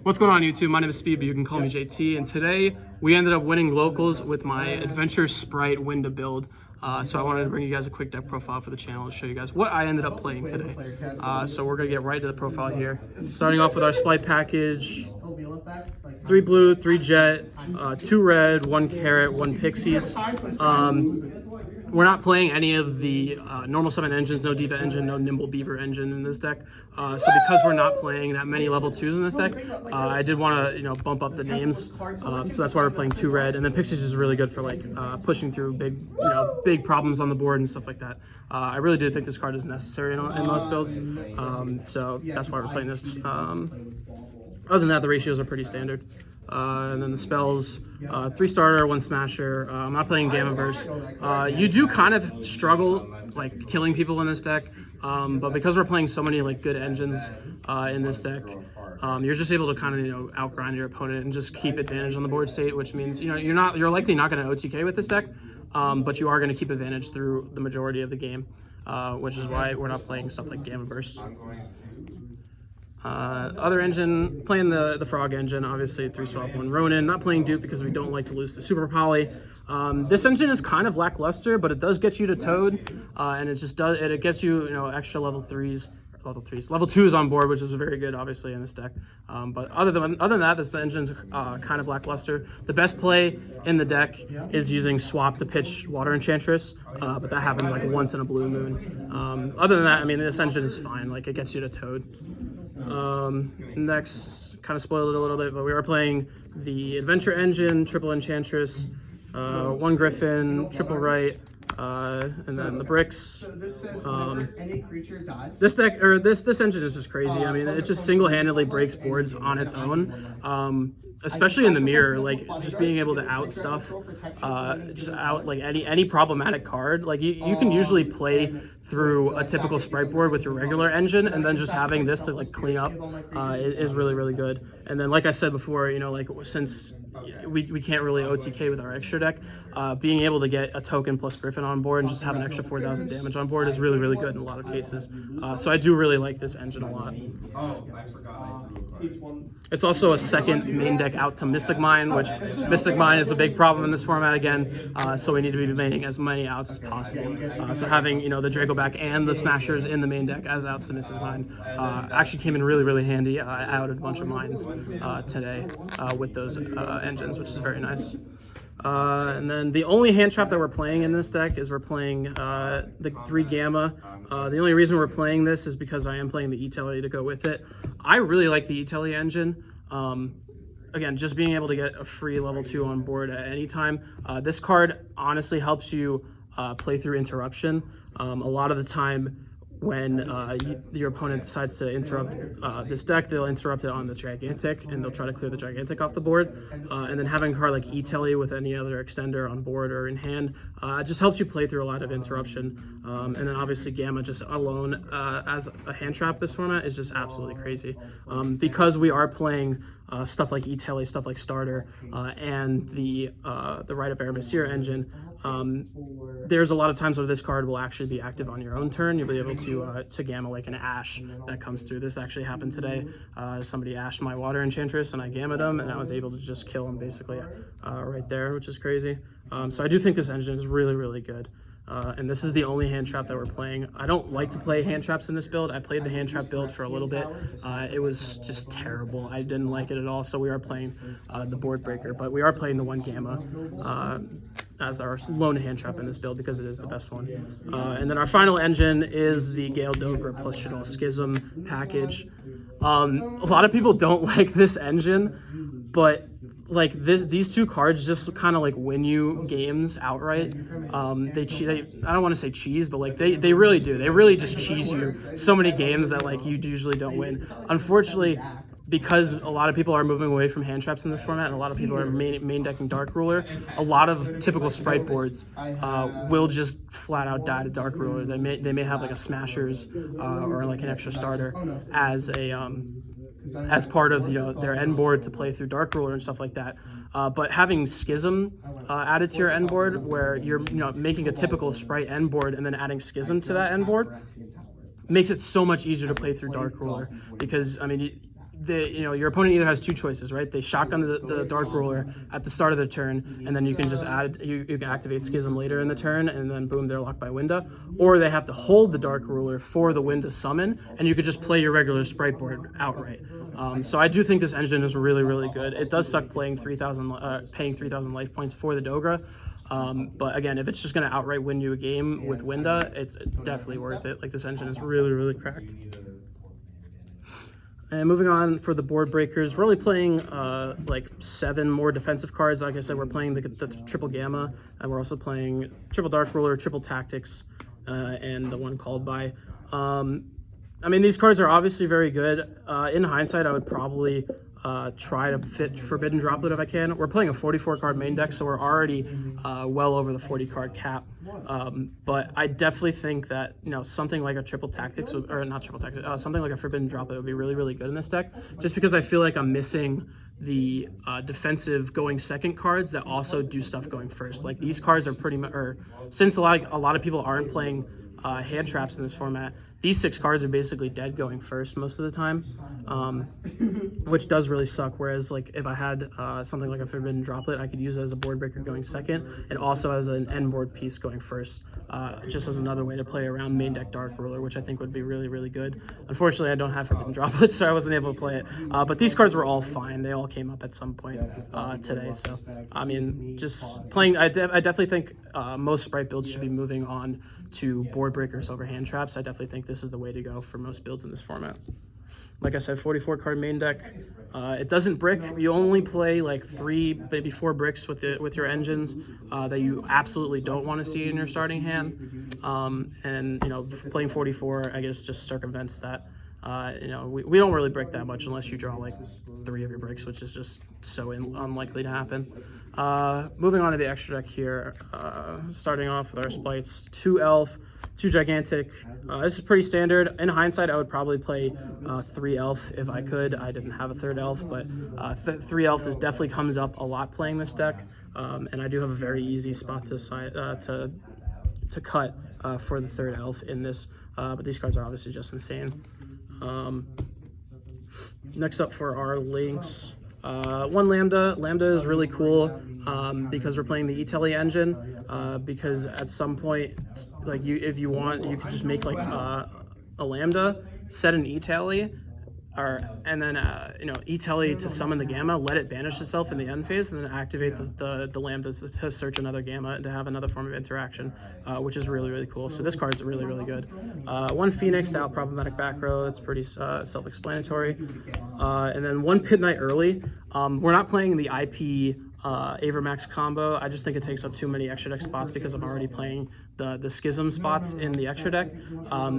What's going on YouTube? My name is Speed, but you can call me JT, and today we ended up winning locals with my Adventure Spright Winda build. So I wanted to bring you guys a quick deck profile for the channel to show you guys what I ended up playing today. So we're going to get right to the profile here. Starting off with our Spright package, 3 blue, 3 jet, 2 red, 1 carrot, 1 pixies. We're not playing any of the normal summon engines, no Diva engine, no Nimble Beaver engine in this deck. So because we're not playing that many level 2s in this deck, I did want to bump up the names. So that's why we're playing 2 red. And then Pixies is really good for like pushing through big problems on the board and stuff like that. I really do think this card is necessary in most builds. So that's why we're playing this. Other than that, the ratios are pretty standard. And then the spells, 3 starter, 1 smasher. I'm not playing Gamma Burst. You do kind of struggle like killing people in this deck, but because we're playing so many like good engines in this deck, you're just able to kind of outgrind your opponent and just keep advantage on the board state, which means you're likely not going to OTK with this deck, but you are going to keep advantage through the majority of the game, which is why we're not playing stuff like Gamma Burst. Other engine, playing the Frog engine, obviously 3 swap 1 Ronin. Not playing Dupe because we don't like to lose to Super Poly. This engine is kind of lackluster, but it does get you to Toad, and it gets you extra level 2s on board, which is very good obviously in this deck. But other than that, this engine's kind of lackluster. The best play in the deck is using swap to pitch Water Enchantress, but that happens like once in a blue moon. Other than that, I mean, this engine is fine. Like, it gets you to Toad. Next, kind of spoiled it a little bit, but we are playing the Adventure engine, triple Enchantress, 1 Griffin, triple Right, and then the bricks. This deck, or this engine is just crazy. I mean, it just single-handedly breaks boards on its own. Especially in the mirror, like just being able to out stuff, just out like any problematic card. Like you can usually play through a typical Spright board with your regular engine, and then just having this to like clean up is really good. And then, like I said before, like since we can't really OTK with our extra deck, being able to get a token plus Griffin on board and just have an extra 4,000 damage on board is really good in a lot of cases. So I do really like this engine a lot. It's also a second main deck out to Mystic Mine, which Mystic Mine is a big problem in this format again, so we need to be making as many outs as possible. So having the Draco back and the Smashers in the main deck as outs to Mystic Mine actually came in really handy. I outed a bunch of mines today with those engines, which is very nice. And then the only hand trap that we're playing in this deck is we're playing the 3 Gamma. The only reason we're playing this is because I am playing the E-Telly to go with it. I really like the E-Telly engine. Again, just being able to get a free level 2 on board at any time. This card honestly helps you play through interruption. A lot of the time when your opponent decides to interrupt this deck, they'll interrupt it on the Gigantic, and they'll try to clear the Gigantic off the board. And then having a card like E-Telly with any other extender on board or in hand just helps you play through a lot of interruption. And then obviously Gamma just alone as a hand trap this format is just absolutely crazy. Because we are playing stuff like E-Telly, stuff like Starter, and the Rite of Aramasir engine, there's a lot of times where this card will actually be active on your own turn. You'll be able to Gamma like an Ash that comes through. This actually happened today. Somebody ashed my Water Enchantress, and I Gammaed him, and I was able to just kill him basically right there, which is crazy. So I do think this engine is really good. And this is the only hand trap that we're playing. I don't like to play hand traps in this build. I played the hand trap build for a little bit. It was just terrible. I didn't like it at all. So we are playing the board breaker, but we are playing the 1 Gamma as our lone hand trap in this build because it is the best one. And then our final engine is the Gale Dogra plus Shaddoll Schism package. A lot of people don't like this engine, but like these 2 cards just kind of like win you games outright. They I don't want to say cheese, but like they really do. They really just cheese you so many games that like you usually don't win. Unfortunately, because a lot of people are moving away from hand traps in this format, and a lot of people are main decking Dark Ruler, a lot of typical Spright boards will just flat out die to Dark Ruler. They may have like a Smashers or like an extra starter as part of their end board to play through Dark Ruler and stuff like that. But having Schism added to your end board, where you're making a typical Spright end board and then adding Schism to that end board, makes it so much easier to play through Dark Ruler, because I mean your opponent either has two choices, right? They shotgun the Dark Ruler at the start of the turn, and then you can just you can activate Schism later in the turn, and then boom, they're locked by Winda. Or they have to hold the Dark Ruler for the Winda summon, and you could just play your regular Spright board outright. So I do think this engine is really, really good. It does suck paying 3,000 life points for the Dogra. But again, if it's just going to outright win you a game with Winda, it's definitely worth it. Like, this engine is really, really cracked. And moving on for the board breakers, we're only playing like 7 more defensive cards. Like I said, we're playing the triple Gamma, and we're also playing triple Dark Ruler, triple Tactics, and the one called by. I mean, these cards are obviously very good. In hindsight, I would probably try to fit Forbidden Droplet if I can. We're playing a 44-card main deck, so we're already well over the 40-card cap. But I definitely think that, something like a triple Tactics, or not triple Tactics, something like a Forbidden Droplet would be really, really good in this deck, just because I feel like I'm missing the defensive going second cards that also do stuff going first. Like, these cards are pretty much, since a lot of people aren't playing hand traps in this format, these 6 cards are basically dead going first most of the time, which does really suck. Whereas, like, if I had something like a Forbidden Droplet, I could use it as a board breaker going second, and also as an end board piece going first, just as another way to play around main deck Dark Ruler, which I think would be really, really good. Unfortunately, I don't have Forbidden Droplets, so I wasn't able to play it. But these cards were all fine. They all came up at some point today. So, I mean, just playing, I definitely think most Spright builds should be moving on to board breakers over hand traps. I definitely think this is the way to go for most builds in this format. Like I said, 44-card main deck. It doesn't brick. You only play like 3, maybe 4 bricks with your engines that you absolutely don't want to see in your starting hand. And playing 44, I guess, just circumvents that. We don't really brick that much unless you draw like 3 of your bricks, which is just so unlikely to happen. Moving on to the extra deck here, starting off with our Sprights, 2 Elf, 2 Gigantic. This is pretty standard. In hindsight, I would probably play 3 Elf if I could. I didn't have a 3rd Elf, but 3 Elf definitely comes up a lot playing this deck, and I do have a very easy spot to cut for the 3rd Elf in this, but these cards are obviously just insane. Next up for our links, 1 Lambda. Lambda is really cool because we're playing the E-Tele engine, because at some point, like, if you want, you could just make like a Lambda, set an E-Tele, and then E-Tele to summon the Gamma, let it banish itself in the end phase, and then activate the Lambda to search another Gamma and to have another form of interaction, which is really, really cool. So this card's really, really good. 1 Phoenix to out problematic back row. That's pretty self-explanatory. And then 1 Pit Knight early. We're not playing the IP Avermax combo. I just think it takes up too many extra deck spots because I'm already playing the Schism spots in the extra deck.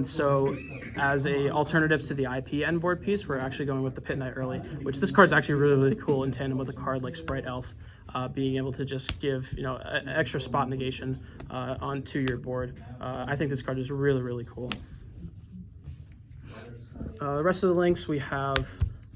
So as a alternative to the IP end board piece, we're actually going with the Pit Knight early, which this card's actually really, really cool in tandem with a card like Spright Elf, being able to just give an extra spot negation onto your board. I think this card is really, really cool. The rest of the links, we have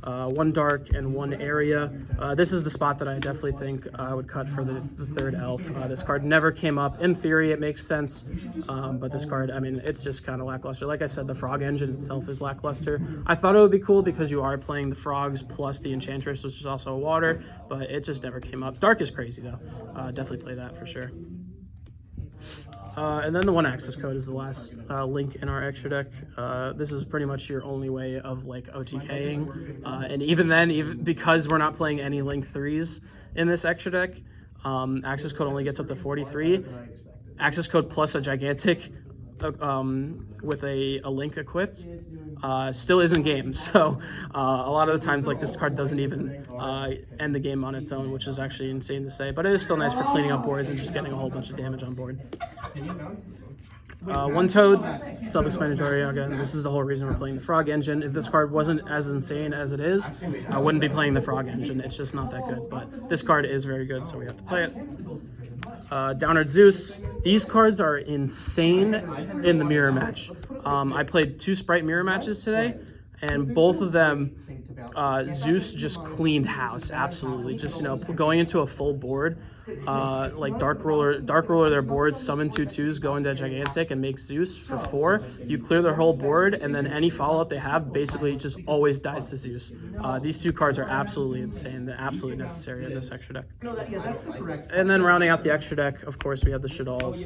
1 Dark and 1 Area. This is the spot that I definitely think I would cut for the 3rd Elf. This card never came up. In theory, it makes sense, but this card, I mean, it's just kind of lackluster. Like I said, the Frog engine itself is lackluster. I thought it would be cool because you are playing the Frogs plus the Enchantress, which is also a water, but it just never came up. Dark is crazy, though. Definitely play that for sure. And then the 1 access code is the last link in our extra deck. This is pretty much your only way of like OTKing, and even then, because we're not playing any link 3s in this extra deck, access code only gets up to 43. Access code plus a Gigantic with a link equipped still isn't game. So a lot of the times, like, this card doesn't even end the game on its own, which is actually insane to say, but it is still nice for cleaning up boards and just getting a whole bunch of damage on board. 1 Toad, self-explanatory. Again, this is the whole reason we're playing the Frog engine. If this card wasn't as insane as it is, I wouldn't be playing the Frog engine. It's just not that good, but this card is very good, so we have to play it. Downard Zeus. These cards are insane in the mirror match. I played 2 Spright mirror matches today, and both of them, Zeus just cleaned house, absolutely. Just, going into a full board like Dark Ruler their boards, summon 2/2s, go into Gigantic, and make Zeus for 4. You clear their whole board, and then any follow-up they have basically just always dies to Zeus. These 2 cards are absolutely insane. They're absolutely necessary in this extra deck. And then rounding out the extra deck, of course, we have the Shaddolls,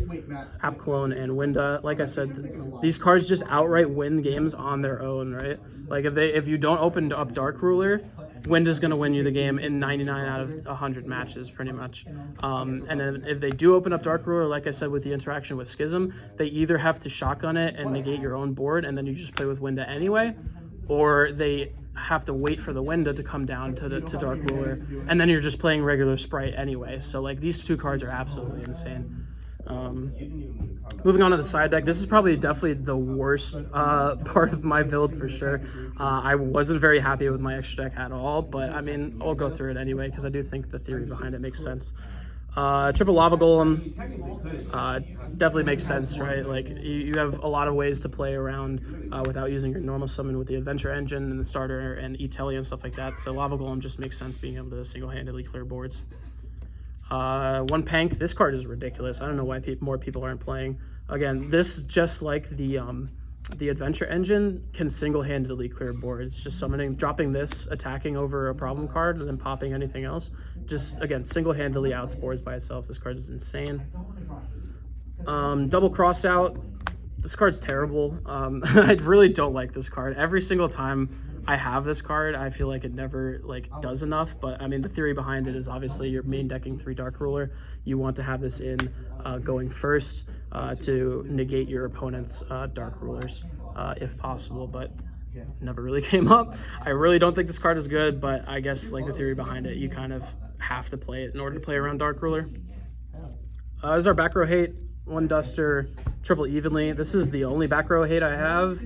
App Clone, and Winda. Like I said, these cards just outright win games on their own, right? Like if you don't open up Dark Ruler, Winda's going to win you the game in 99 out of 100 matches, pretty much. And then if they do open up Dark Ruler, like I said, with the interaction with Schism, they either have to shotgun it and negate your own board, and then you just play with Winda anyway, or they have to wait for the Winda to come down to Dark Ruler, and then you're just playing regular Spright anyway. So like these 2 cards are absolutely insane. Moving on to the side deck, this is definitely the worst part of my build for sure. I wasn't very happy with my extra deck at all, but I mean, I'll go through it anyway because I do think the theory behind it makes sense. Triple Lava Golem definitely makes sense, right? Like you have a lot of ways to play around without using your normal summon with the Adventure Engine and the starter and E-Telly and stuff like that. So Lava Golem just makes sense being able to single-handedly clear boards. 1 Pank, this card is ridiculous. I don't know why more people aren't playing. Again, this, just like the Adventure Engine, can single-handedly clear boards. Just dropping this, attacking over a problem card, and then popping anything else. Just, again, single-handedly outs boards by itself. This card is insane. Double Crossout. This card's terrible. I really don't like this card. Every single time I have this card, I feel like it never does enough, but I mean the theory behind it is obviously you're main decking 3 Dark Ruler. You want to have this in going first to negate your opponent's Dark Rulers if possible, but never really came up. I really don't think this card is good, but I guess like the theory behind it, you kind of have to play it in order to play around Dark Ruler. This is our back row hate. 1 Duster, triple evenly. This is the only back row hate I have.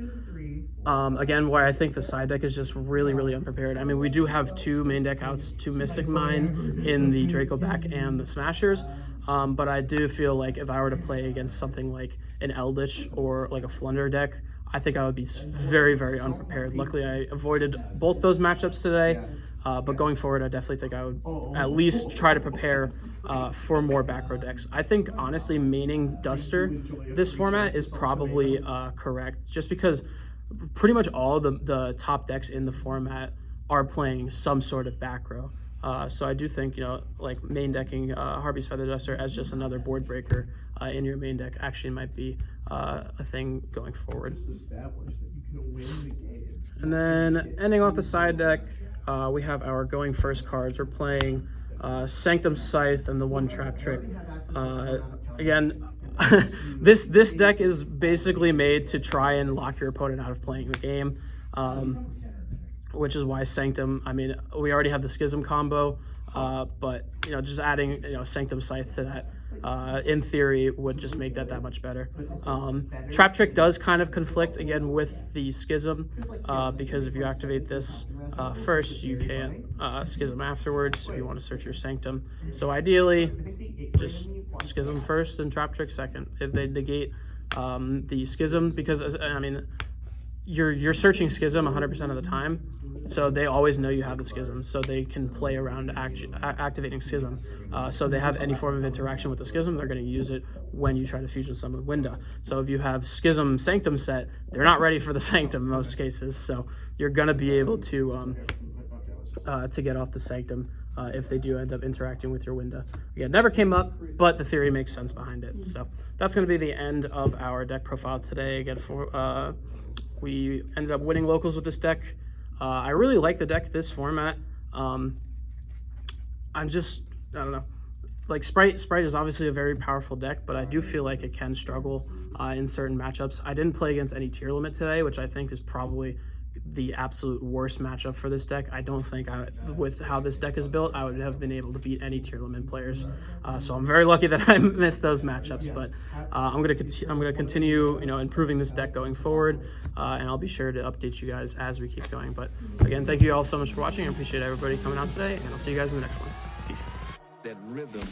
Again, where I think the side deck is just really, really unprepared. I mean, we do have 2 main deck outs, 2 Mystic Mine in the Draco back and the Smashers, but I do feel like if I were to play against something like an Eldritch or like a Flunder deck, I think I would be very, very unprepared. Luckily, I avoided both those matchups today, but going forward, I definitely think I would at least try to prepare for more back row decks. I think, honestly, maining Duster this format is probably correct, just because pretty much all the top decks in the format are playing some sort of back row. So I do think, like main decking Harpy's Feather Duster as just another board breaker in your main deck actually might be a thing going forward. And then ending off the side deck, we have our going first cards. We're playing Sanctum Scythe and the 1 Trap Trick. Again, this deck is basically made to try and lock your opponent out of playing the game, which is why Sanctum, I mean, we already have the Schism combo, but just adding Sanctum Scythe to that in theory would just make that much better. Trap Trick does kind of conflict again with the Schism, because if you activate this first, you can't Schism afterwards if you want to search your Sanctum. So ideally, just Schism first and Trap Trick second. If they negate the Schism, because I mean, you're searching Schism 100% of the time, so they always know you have the Schism, so they can play around activating Schism. So they have any form of interaction with the Schism, they're going to use it when you try to fusion summon Winda. So if you have Schism Sanctum set, they're not ready for the Sanctum in most cases, so you're going to be able to get off the Sanctum if they do end up interacting with your Winda. Again, never came up, but the theory makes sense behind it. So that's going to be the end of our deck profile today. Again, we ended up winning locals with this deck. I really like the deck this format. I don't know. Like Spright is obviously a very powerful deck, but I do feel like it can struggle in certain matchups. I didn't play against any tier limit today, which I think is probably the absolute worst matchup for this deck. I don't think with how this deck is built, I would have been able to beat any tier limit players. So I'm very lucky that I missed those matchups. But I'm gonna continue, improving this deck going forward, and I'll be sure to update you guys as we keep going. But again, thank you all so much for watching. I appreciate everybody coming out today, and I'll see you guys in the next one. Peace. That rhythm.